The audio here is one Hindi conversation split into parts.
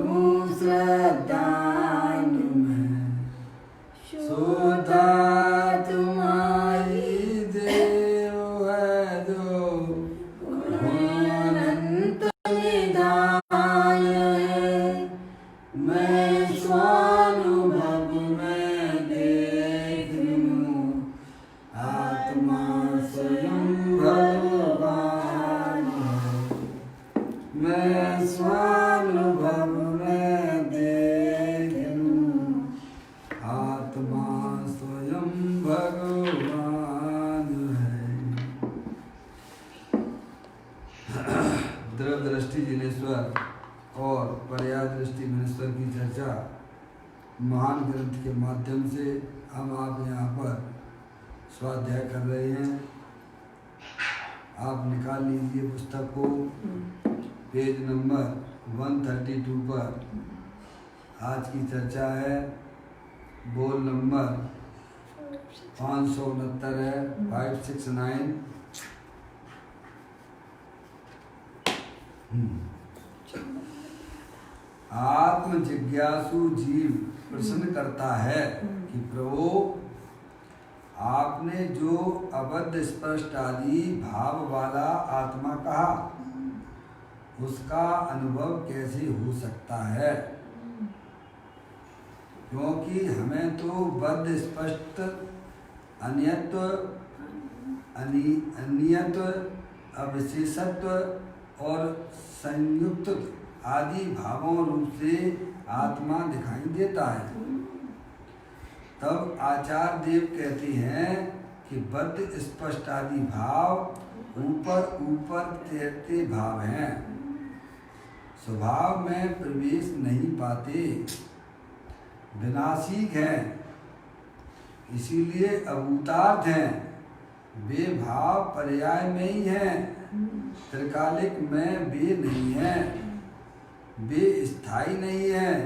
हूँ श्रद्धालु मैं, सुधा तुम्हारी देव है जो अनंत निधान है। मैं स्वानुभव में देख लूं आत्मा स्वयं भगवान है। मैं स्वानुभव में देख लूं आत्मा स्वयं भगवान है। द्रव दृष्टि जिनेश्वर और पर्याय दृष्टि मनेश्वर की चर्चा महान ग्रंथ के माध्यम से हम आप यहाँ पर स्वाध्याय कर रहे हैं। आप निकाल लीजिए पुस्तक को, पेज नंबर 132 पर आज की चर्चा है। बोल नंबर 569 है, 569। आत्म जिज्ञासु जीव प्रश्न करता है कि प्रभु आपने जो अबद्ध स्पष्ट आदि भाव वाला आत्मा कहा, उसका अनुभव कैसे हो सकता है? क्योंकि हमें तो बद्ध स्पष्ट अनियत्व, अनियत्व, अविशेषत्व और संयुक्त आदि भावों रूप से आत्मा दिखाई देता है। तब आचार्य देव कहते हैं कि बद्ध स्पष्ट आदि भाव ऊपर ऊपर तैरते भाव हैं, स्वभाव में प्रवेश नहीं पाते, विनाशिक हैं, इसीलिए अभूतार्थ हैं। वे भाव पर्याय में ही हैं, त्रिकालिक में वे नहीं हैं, वे स्थायी नहीं हैं।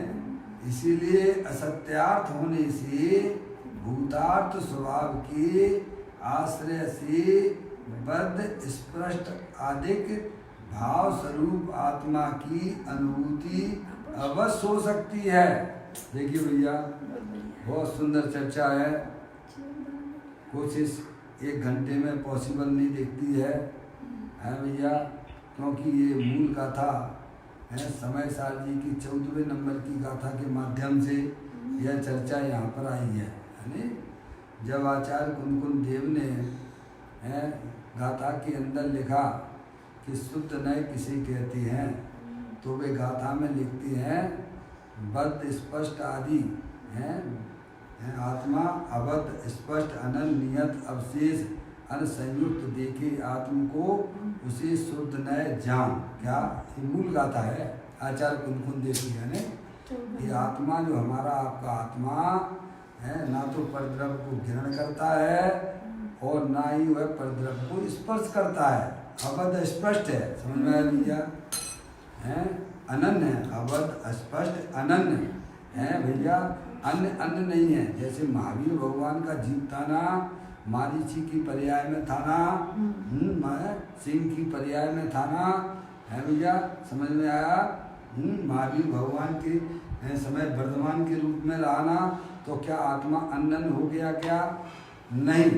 इसीलिए असत्यार्थ होने से भूतार्थ स्वभाव के आश्रय से बद्ध स्पष्ट आदिक भाव स्वरूप आत्मा की अनुभूति अवश्य हो सकती है। देखिए भैया, बहुत सुंदर चर्चा है। कोशिश 1 घंटे में पॉसिबल नहीं दिखती है भैया, क्योंकि ये मूल गाथा है समय सार जी की 14वें नंबर की गाथा के माध्यम से यह चर्चा यहाँ पर आई है। यानी जब आचार्य कुनकुन देव ने गाथा के अंदर लिखा कि शुद्ध नय किसे कहते हैं, तो वे गाथा में लिखते हैं बद्ध स्पष्ट आदि हैं आत्मा अबद्ध स्पष्ट अनंत नियत अवशेष अनसंयुक्त देखे आत्म को उसे शुद्ध नय जान। क्या ये मूल गाथा है आचार्य कुनकुन देव की है। ये आत्मा जो हमारा आपका आत्मा है, ना तो परद्रव्य को ग्रहण करता है और ना ही वह परद्रव्य को स्पर्श करता है। अबद्ध स्पष्ट है, समझ में आया भैया? है अनन्य है, अबद्ध स्पष्ट अनन्य है भैया, अन्य अन्य नहीं है। जैसे महावीर भगवान का जीव था ना, मारीची की पर्याय में था ना, सिंह की पर्याय में था ना, है भैया, समझ में आया? महावीर भगवान के समय वर्धमान के रूप में रहा ना, तो क्या आत्मा अनन्य हो गया क्या? नहीं,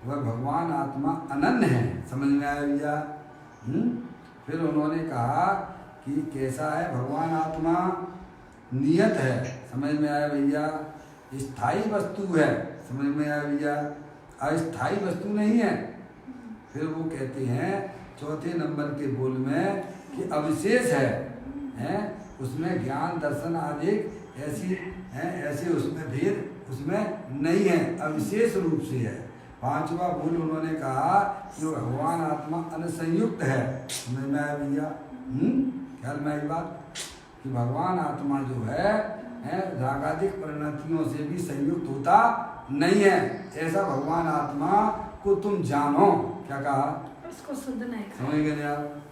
वह भगवान आत्मा अनन्य है। समझ में आया भैया? फिर उन्होंने कहा कि कैसा है भगवान आत्मा? नियत है। समझ में आया भैया? स्थायी वस्तु है। समझ में आया भैया? अस्थायी वस्तु नहीं है। फिर वो कहते हैं 4थे नंबर के बोल में कि अविशेष है, उसमें ज्ञान दर्शन आदि ऐसी है, ऐसे उसमें भेद उसमें नहीं है, अविशेष रूप से है। 5वां बोल उन्होंने कहा कि भगवान आत्मा अनसंयुक्त है। समझ में आया भैया? ख्याल में आई बात कि भगवान आत्मा जो है रागादिक परिणतियों से भी संयुक्त होता नहीं है। ऐसा भगवान आत्मा को तुम जानो। क्या कहा? उसको शुद्ध नहीं कहा। समझ गए आप?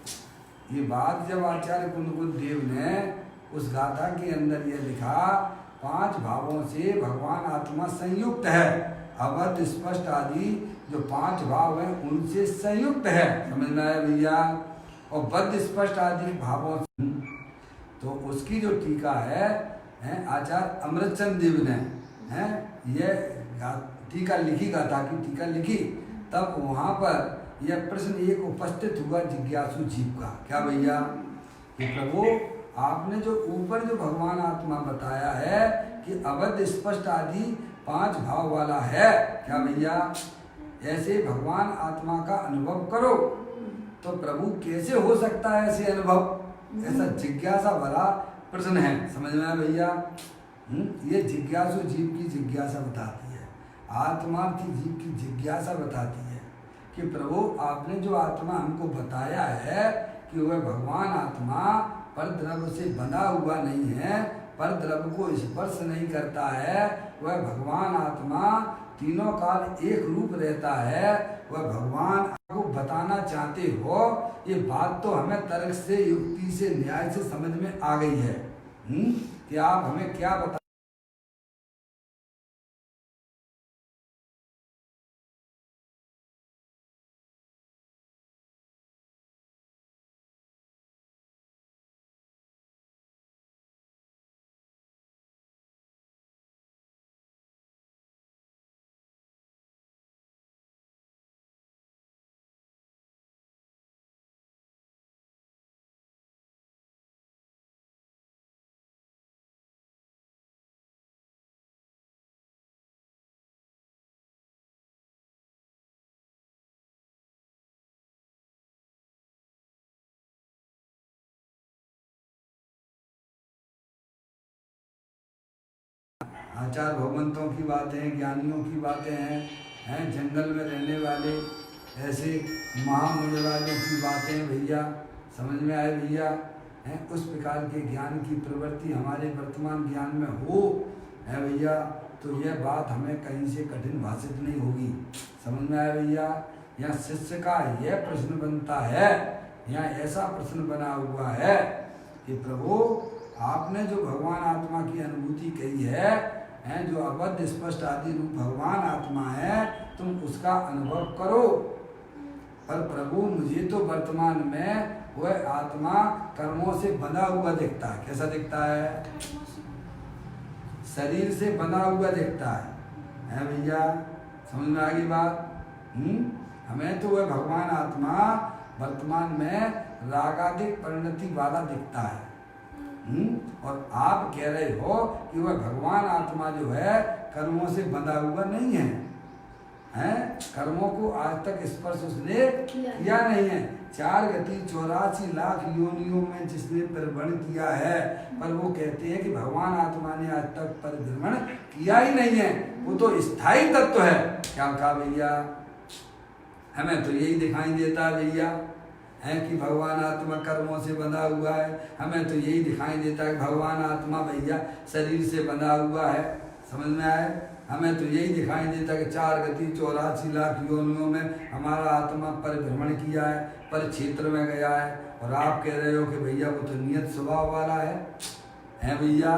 ये बात जब आचार्य कुनकुन देव ने उस गाथा के अंदर ये लिखा, 5 भावों से भगवान आत्मा संयुक्त है, अबद्ध स्पष्ट आदि जो 5 भाव हैं उनसे संयुक्त है। समझ में आया भैया? और बद्ध स्पष्ट आदि भावों से तो उसकी जो टीका है आचार्य अमृतचंद देव ने ये टीका लिखी, गाथा की टीका लिखी, तब वहाँ पर यह प्रश्न एक उपस्थित हुआ जिज्ञासु जीव का। क्या भैया कि प्रभु आपने जो ऊपर जो भगवान आत्मा बताया है कि अवध स्पष्ट आदि 5 भाव वाला है, क्या भैया ऐसे भगवान आत्मा का अनुभव करो, तो प्रभु कैसे हो सकता है ऐसे अनुभव? ऐसा जिज्ञासा भरा प्रश्न है, समझ में आया भैया? ये जिज्ञासु जीव की जिज्ञासा बताती है, आत्मार्थी जीव की जिज्ञासा बताती है कि प्रभु आपने जो आत्मा हमको बताया है कि वह भगवान आत्मा पर द्रव्य से बंधा हुआ नहीं है, पर द्रव्य को स्पर्श नहीं करता है, वह भगवान आत्मा तीनों काल एक रूप रहता है, वह भगवान को बताना चाहते हो, ये बात तो हमें तर्क से, युक्ति से, न्याय से समझ में आ गई है कि आप हमें क्या बता। आचार भगवंतों की बातें, ज्ञानियों की बातें हैं, जंगल में रहने वाले ऐसे महामुनिराजों की बातें भैया, समझ में आए भैया? उस प्रकार के ज्ञान की प्रवृत्ति हमारे वर्तमान ज्ञान में हो है भैया, तो यह बात हमें कहीं से कठिन भाषित नहीं होगी, समझ में आया भैया? यहाँ शिष्य का यह प्रश्न बनता है, यहाँ ऐसा प्रश्न बना हुआ है कि प्रभु आपने जो भगवान आत्मा की अनुभूति कही है, जो अबद्ध स्पष्ट आदि रूप भगवान आत्मा है, तुम उसका अनुभव करो, पर प्रभु मुझे तो वर्तमान में वह आत्मा कर्मों से बंधा हुआ दिखता है। कैसा दिखता है? शरीर से बंधा हुआ दिखता है भैया, समझ में आ गई बात? हमें तो वह भगवान आत्मा वर्तमान में रागाधिक परिणति वाला दिखता है, और आप कह रहे हो कि वह भगवान आत्मा जो है कर्मों से बंधा हुआ नहीं है, कर्मों को आज तक स्पर्श उसने किया नहीं है। 4 गति 84 लाख योनियों में जिसने परिभ्रमण किया है, पर वो कहते हैं कि भगवान आत्मा ने आज तक परिभ्रमण किया ही नहीं है, वो तो स्थायी तत्व है। क्या कहा भैया? हमें तो यही दिखाई देता है भैया है कि भगवान आत्मा कर्मों से बंधा हुआ है, हमें तो यही दिखाई देता है कि भगवान आत्मा भैया शरीर से बंधा हुआ है, समझ में आए? हमें तो यही दिखाई देता है कि 4 गति 84 लाख योनियों में हमारा आत्मा परिभ्रमण किया है, पर क्षेत्र में गया है, और आप कह रहे हो कि भैया वो तो नियत स्वभाव वाला है भैया?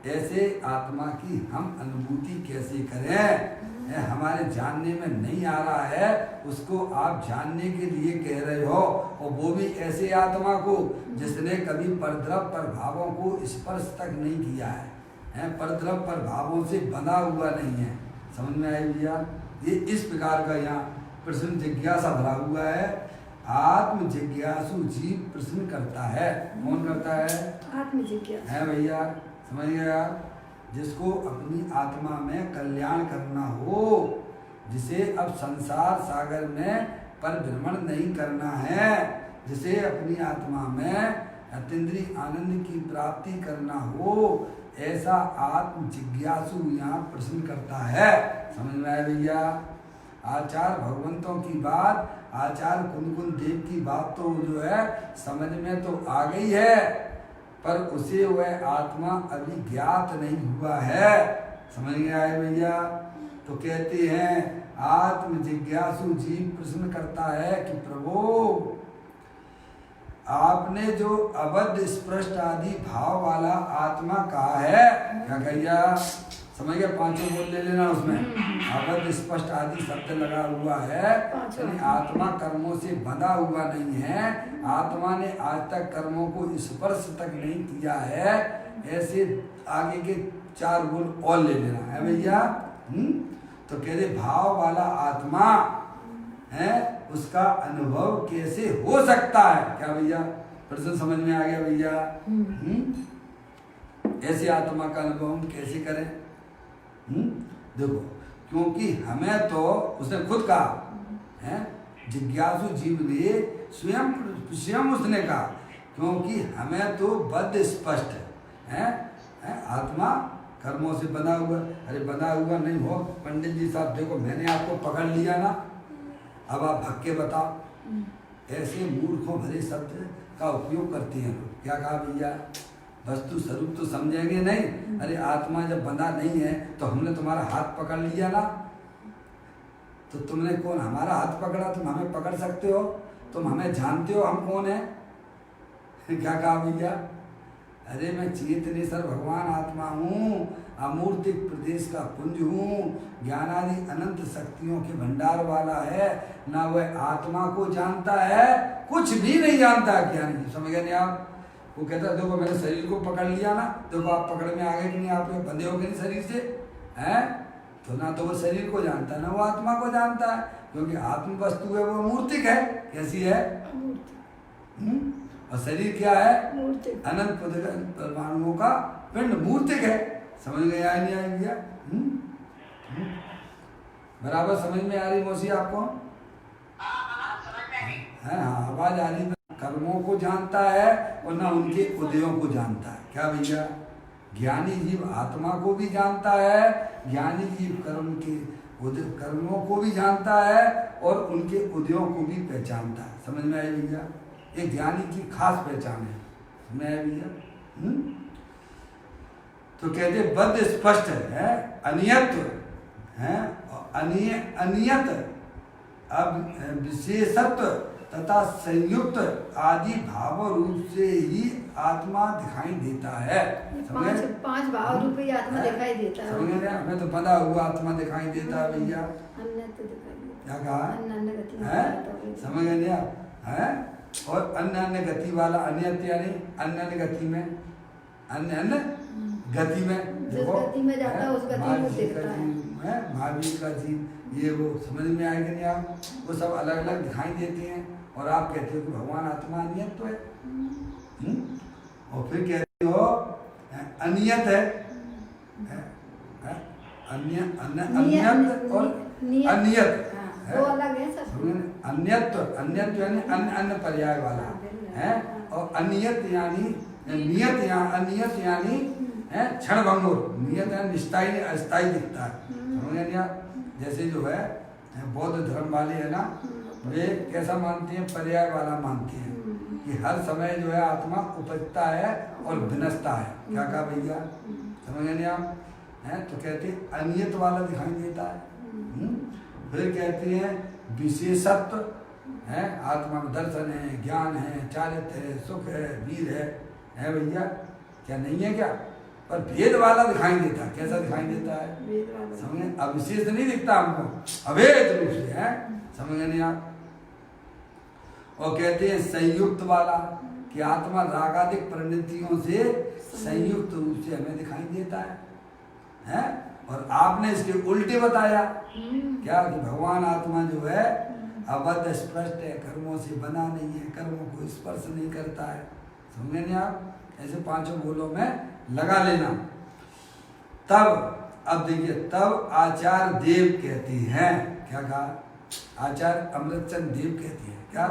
ऐसे आत्मा की हम अनुभूति कैसे करें? हमारे जानने में नहीं आ रहा है, उसको आप जानने के लिए कह रहे हो, और वो भी ऐसे आत्मा को जिसने कभी परद्रव प्रभावों को स्पर्श तक नहीं किया है, परद्रव प्रभावों से बंधा हुआ नहीं है, समझ में आई भैया? ये इस प्रकार का यहाँ प्रश्न जिज्ञासा भरा हुआ है। आत्म जिज्ञासु जीव प्रश्न करता है। कौन करता है? आत्म जिज्ञासु है भैया, समझ गया? जिसको अपनी आत्मा में कल्याण करना हो, जिसे अब संसार सागर में परिभ्रमण नहीं करना है, जिसे अपनी आत्मा में अतीन्द्रिय आनंद की प्राप्ति करना हो, ऐसा आत्म जिज्ञासु यहाँ प्रश्न करता है। समझ में आया भैया? आचार्य भगवंतों की बात, आचार्य कुंदकुंद देव की बात तो जो है समझ में तो आ गई है, पर उसे वह आत्मा अभी ज्ञात नहीं हुआ है। समझ में आए भैया? तो कहते हैं आत्म जिज्ञासु जीव प्रश्न करता है कि प्रभु आपने जो अबद्ध स्पष्ट आदि भाव वाला आत्मा कहा है, क्या भैया? समझ गया, पांचों बोल ले लेना उसमें। अबद्ध स्पष्ट आदि शब्द लगा हुआ है, यानी आत्मा कर्मों से बंधा हुआ नहीं है, आत्मा ने आज तक कर्मों को स्पर्श तक नहीं किया है। ऐसे आगे के 4 बोल और ले लेना है भैया। तो कहते भाव वाला आत्मा है, उसका अनुभव कैसे हो सकता है? क्या भैया प्रश्न समझ में आ गया भैया? ऐसे आत्मा का अनुभव हम कैसे करें? देखो, क्योंकि हमें तो उसने खुद कहा है, जिज्ञासु जीव ने स्वयं उसने कहा, क्योंकि हमें तो बद्ध स्पष्ट है, आत्मा कर्मों से बना हुआ। अरे बना हुआ नहीं हो पंडित जी साहब, देखो मैंने आपको पकड़ लिया ना, अब आप भग के बताओ। ऐसे मूर्खों भरे शब्द का उपयोग करते हैं लोग। क्या कहा भैया? वस्तु स्वरूप तो समझेंगे नहीं। अरे आत्मा जब बंधा नहीं है तो हमने तुम्हारा हाथ पकड़ लिया ना, तो तुमने कौन हमारा हाथ पकड़ा? तुम हमें पकड़ सकते हो? तुम हमें जानते हो हम कौन है? क्या कहा भैया? अरे मैं चेतनेश्वर भगवान आत्मा हूँ, अमूर्तिक प्रदेश का पुंज हूँ, ज्ञानादि अनंत शक्तियों के भंडार वाला है। ना वह आत्मा को जानता है, कुछ भी नहीं जानता है। क्या नहीं समझ गए नहीं आप? वो कहता है देखो मैंने शरीर को पकड़ लिया ना, देखो आप पकड़ में आ गए कि नहीं, आप बंधे हो गए नहीं शरीर से, हैं? तो ना तो वो शरीर को जानता है ना वो आत्मा को जानता है, क्योंकि आत्म वस्तु है वो मूर्तिक है। कैसी है? और शरीर क्या है? अनंत परमाणुओं का पिंड, मूर्तिक है। समझ में आया नहीं आया भैया? बराबर समझ में आ रही मौसी आपको? है हाँ, आवाज आ रही। कर्मों को जानता है और ना उनके उदयों को जानता है। क्या भैया? ज्ञानी जीव आत्मा को भी जानता है, ज्ञानी जीव कर्मों को भी जानता है और उनके उदयों को भी पहचानता है। समझ में आया भैया? एक ज्ञानी की खास पहचान है। समझ में आया भैया? तो कहते बद्ध स्पष्ट है, अनियत है, अनियत अब विशेषत्व तथा संयुक्त आदि भाव रूप से ही आत्मा दिखाई देता है। पांच भाव रूप ही आत्मा दिखाई देता है। समझ गए? हमें तो बंधा हुआ आत्मा दिखाई देता है भैया। क्या कहा? समझ गए आप? है और अन्य अन्य गति वाला, अन्य यानी अन्य अन्य गति में, अन्य अन्य गति में, जिस गति में जाता है उस गति में दिखता है। महावीर का जीव, ये वो समझ में आएगा नहीं आप? वो सब अलग अलग दिखाई देते हैं और आप कहते हो कि भगवान आत्मा अनियत तो है। और फिर कहते हो अनियत है, अनियत और अनियत वो अलग है सब। अन्यत यानी अन्य अन्य पर्याय वाला है, और अनियत यानी नियत या अनियत यानी है क्षण भंगुर। नियत यानी निष्ठाई अस्थायी दिखता है। समझ गए आप? जैसे जो है बौद्ध धर्म वाले है ना, वे कैसा मानते हैं? पर्याय वाला मानते हैं कि हर समय जो है आत्मा उपजता है और विनष्टा है। क्या कहा भैया? समझ गए आप? हैं तो कहते हैं अनियत वाला दिखाई देता है। फिर कहते हैं विशेषत्व है, आत्मा में दर्शन है, ज्ञान है, चारित्र है, सुख है, वीर है भैया? क्या नहीं है क्या? पर भेद वाला दिखाई देता है। कैसा दिखाई देता है? समझे? अविशेष नहीं दिखता हमको, अभेद रूप से है। समझ नहीं आप? और कहते हैं संयुक्त वाला कि आत्मा रागादिक प्रवृत्तियों से संयुक्त रूप से हमें दिखाई देता है? और आपने इसके उल्टे बताया क्या कि भगवान आत्मा जो है अबद्ध स्पष्ट है, कर्मों से बना नहीं है, कर्मों को स्पर्श नहीं करता है। समझे नहीं आप? ऐसे पांचों बोलों में लगा लेना। तब अब देखिए, तब आचार्य देव कहती हैं, क्या कहा? आचार्य अमृतचंद देव कहती है क्या?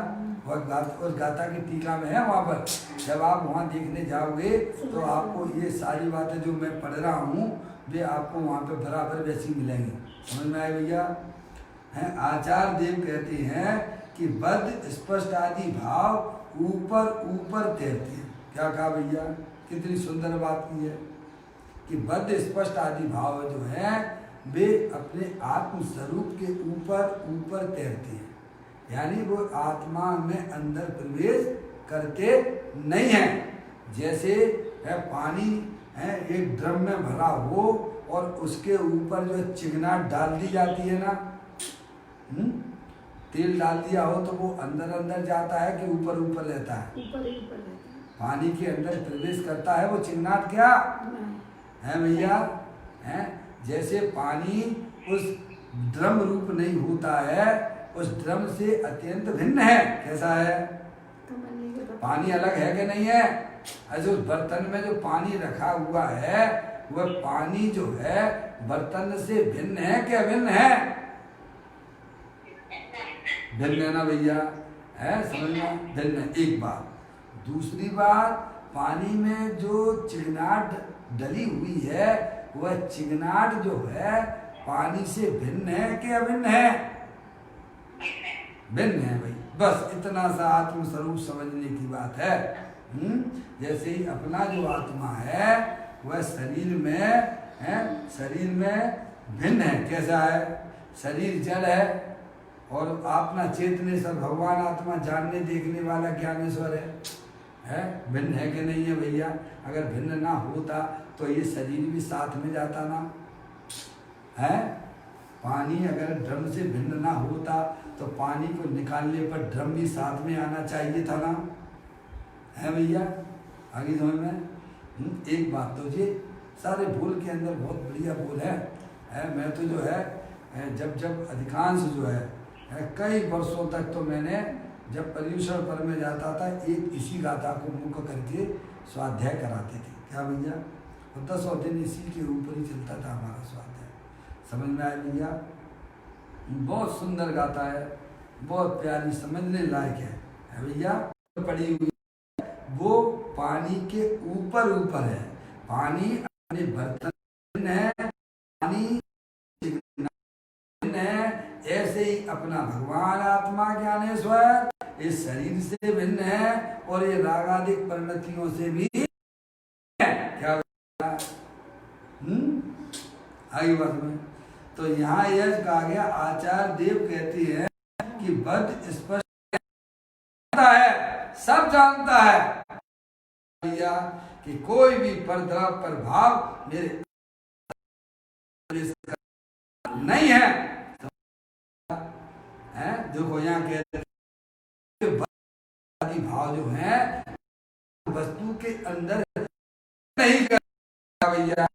उस गाथा की टीका में है वहाँ पर। जब आप वहाँ देखने जाओगे तो आपको ये सारी बातें जो मैं पढ़ रहा हूँ वे आपको वहाँ पे बराबर वैसी मिलेंगी। समझ में आए भैया? हैं आचार्य देव कहते हैं कि बद्ध स्पष्ट आदि भाव ऊपर ऊपर तैरते हैं। क्या कहा भैया? कितनी सुंदर बात की है कि बद्ध स्पष्ट आदि भाव जो है वे अपने आत्म स्वरूप के ऊपर ऊपर तैरते हैं, यानी वो आत्मा में अंदर प्रवेश करते नहीं हैं। जैसे है पानी है एक ड्रम में भरा हो और उसके ऊपर जो चिकनाहट डाल दी जाती है ना, तेल डाल दिया हो तो वो अंदर अंदर जाता है कि ऊपर ऊपर रहता है? ऊपर ही ऊपर रहता है। पानी के अंदर प्रवेश करता है वो चिकनाहट क्या है भैया? है जैसे पानी उस ड्रम रूप नहीं होता है, उस ड्रम से अत्यंत भिन्न है। कैसा है? पानी अलग है कि नहीं है? ऐसे उस बर्तन में जो पानी रखा हुआ है वह पानी जो है बर्तन से भिन्न है कि अभिन्न है? भिन्न है ना भैया, है समझना, भिन्न है। एक बात। दूसरी बात, पानी में जो चिकनाहट डली हुई है वह चिकनाहट जो है पानी से भिन्न है कि अभिन्न है? भिन्न है भाई। बस इतना सा आत्म स्वरूप समझने की बात है। जैसे ही अपना जो आत्मा है वह शरीर में है, शरीर में भिन्न है। कैसा है? शरीर जड़ है और अपना चेतनेश्वर भगवान आत्मा जानने देखने वाला ज्ञानेश्वर है। भिन्न है कि नहीं है भैया? अगर भिन्न ना होता तो ये शरीर भी साथ में जाता ना है? पानी अगर ड्रम से भिन्न ना होता तो पानी को निकालने पर ड्रम भी साथ में आना चाहिए था ना, है भैया? आगे समझ में। एक बात तो जी, सारे बोल के अंदर बहुत बढ़िया बोल है। मैं तो जो है जब अधिकांश जो है कई वर्षों तक तो मैंने जब पर्यूषण पर में जाता था एक इसी गाथा को मुख्य करके स्वाध्याय कराते थे। क्या भैया? 10 दिन इसी के ऊपर ही चलता था हमारा स्वाध्याय। समझ में आया भैया? बहुत सुंदर गाथा है, बहुत प्यारी, समझने लायक है भैया। पड़ी हुई वो पानी के ऊपर ऊपर है। पानी अपने बर्तन है, पानी है। ऐसे ही अपना भगवान आत्मा ज्ञानेश्वर इस शरीर से भिन्न है और ये रागादिक परिणतियों से भी है। क्या आगे बात में तो यहाँ यह कहा गया, आचार्य देव कहते हैं कि बद स्पष्ट जानता है, सब जानता है भैया कि कोई भी परद्रव प्रभाव मेरे नहीं है। देखो यहाँ कहते भाव जो है वस्तु के अंदर नहीं कर भैया।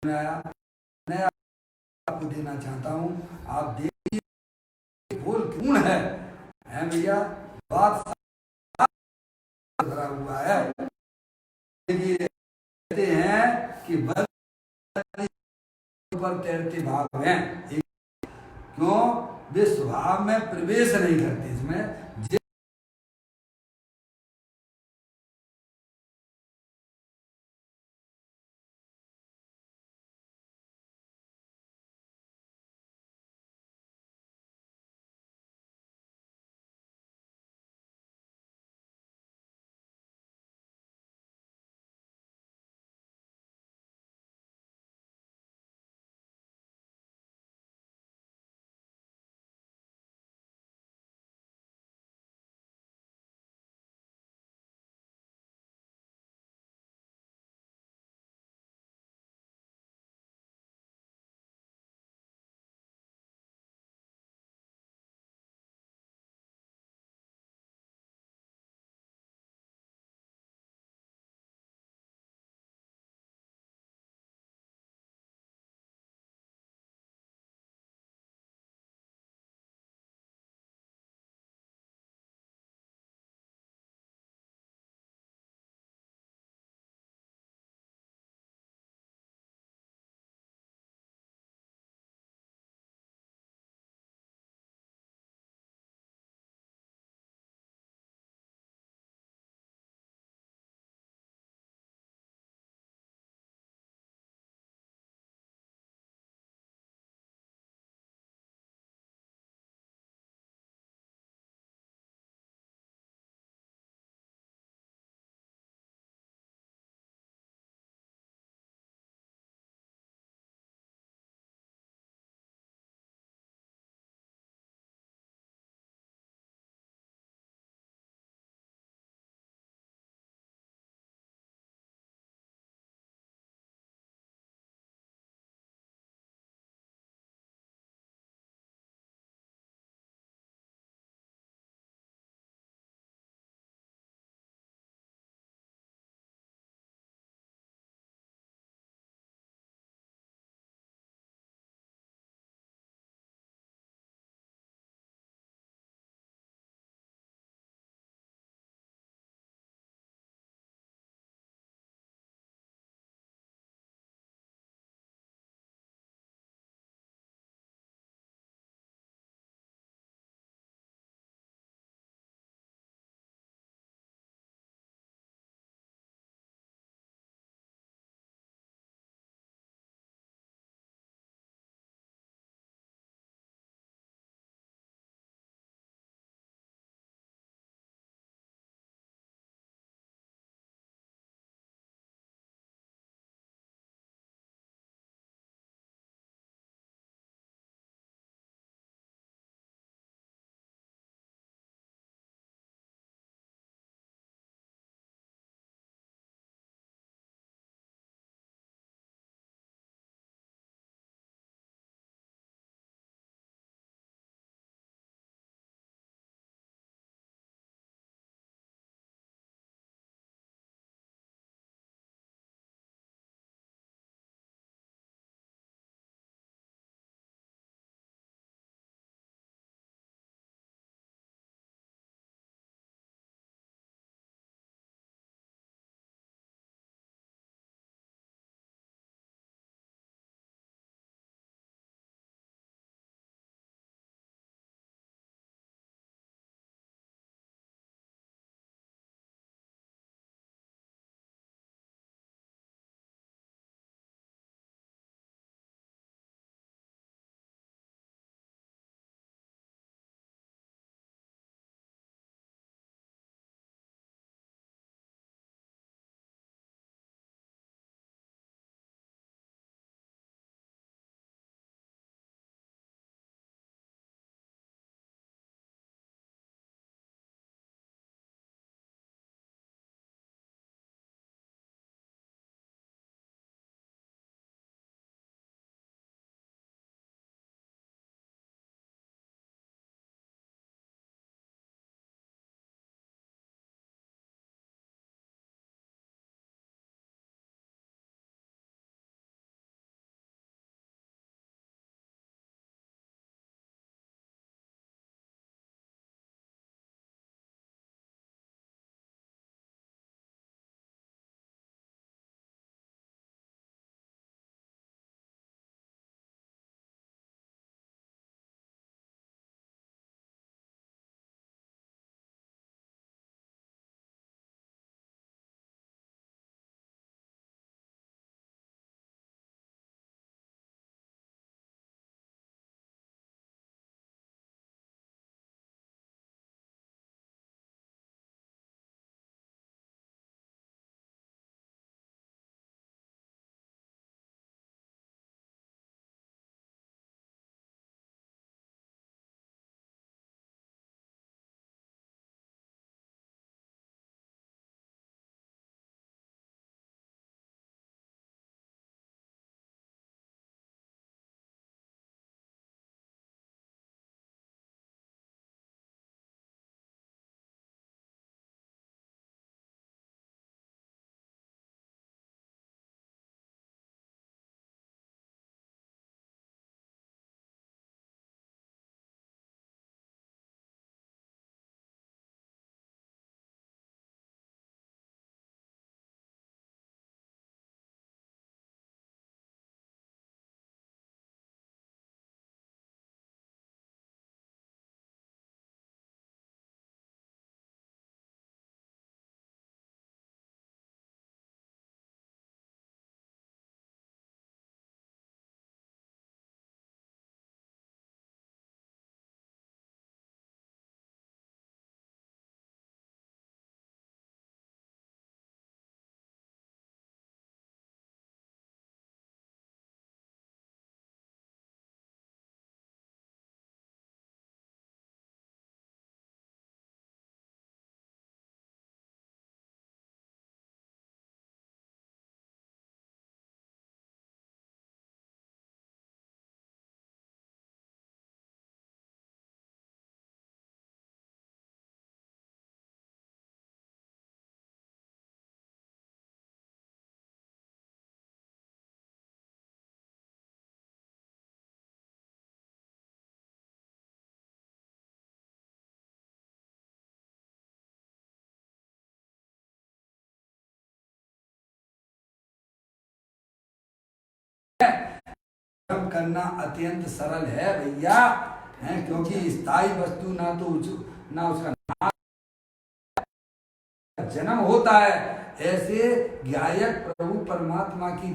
में आया। मैं आपको देना चाहता हूँ, आप देखिए बोल कौन है भैया, बात भरा हुआ है। देखिए कहते हैं कि बल पर तैरते भाव हैं, क्यों? वे स्वभाव में प्रवेश नहीं करते इसमें। भ्रम करना अत्यंत सरल है भैया, है, क्योंकि स्थायी वस्तु ना तो ना उसका जन्म होता है। ऐसे गायक प्रभु परमात्मा की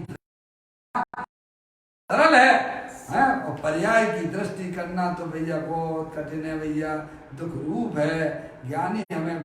सरल है, और पर्याय की दृष्टि करना तो भैया बहुत कठिन है भैया, दुख रूप है। ज्ञानी हमें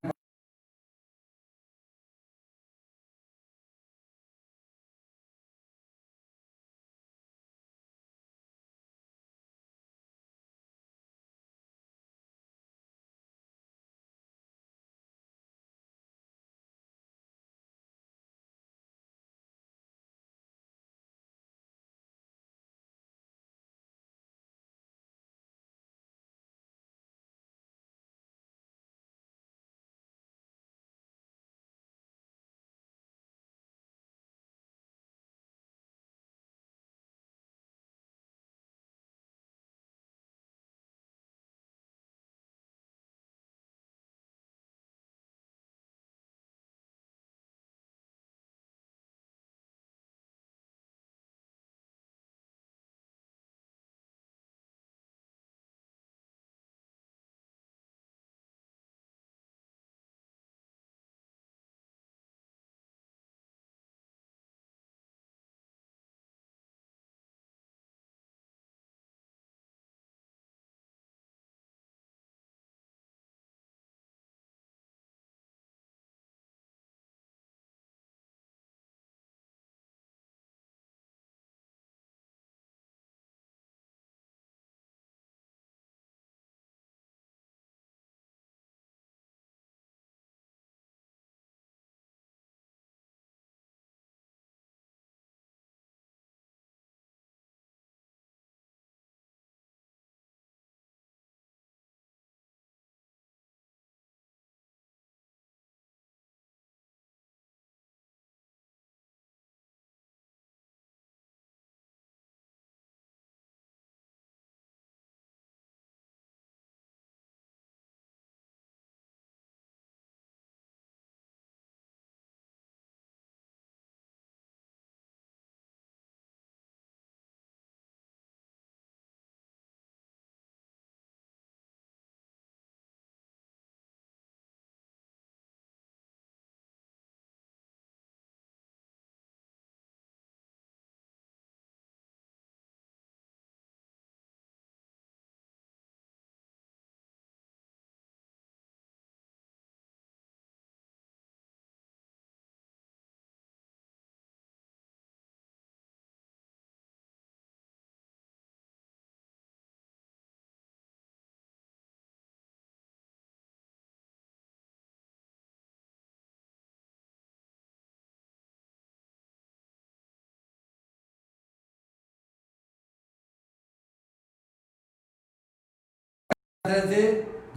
से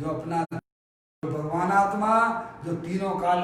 जो अपना भगवान आत्मा जो तीनों काल